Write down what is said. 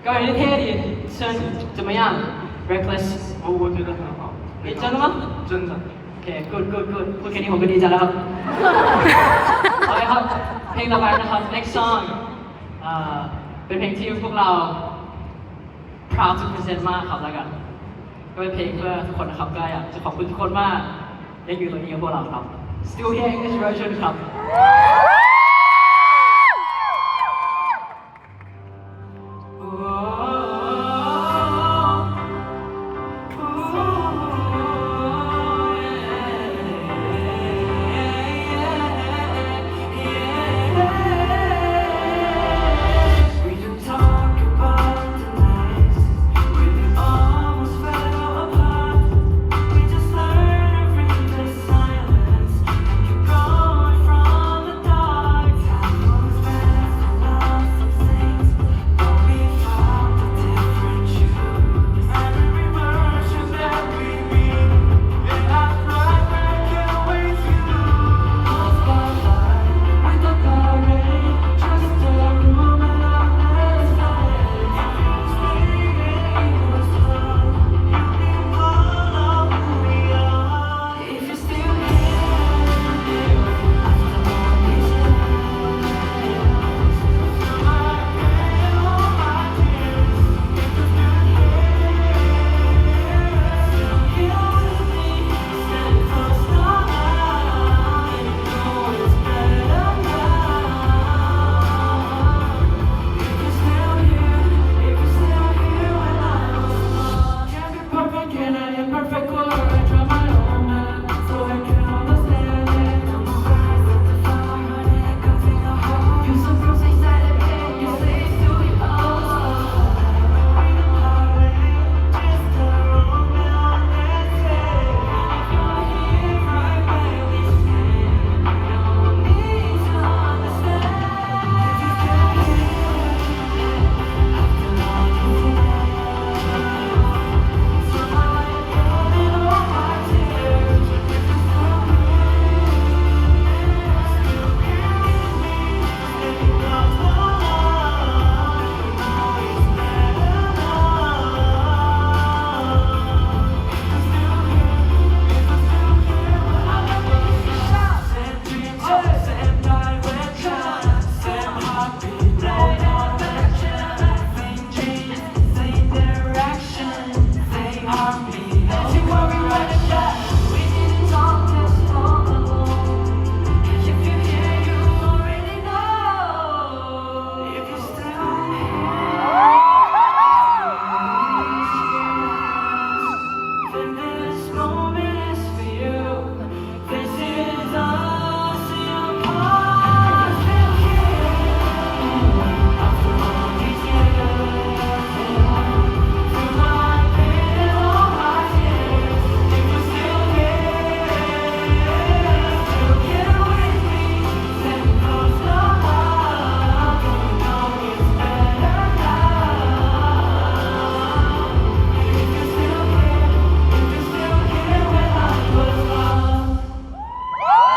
各位听你声怎么样 ？Reckless，我觉得很好。你真的吗？真的。OK，good，พูดแค่นี้ผมก็ดีใจแล้วครับโอเคครับเพลงต่อไปนะครับ next song เป็นเพลงที่พวกเรา proud to present มากครับแล้วกันก็เป็นเพลงเพื่อทุกคนนะครับก็อยากจะขอบคุณทุกคนมากได้อยู่ตรงนี้กับพวกเราครับ Still here English version ครับ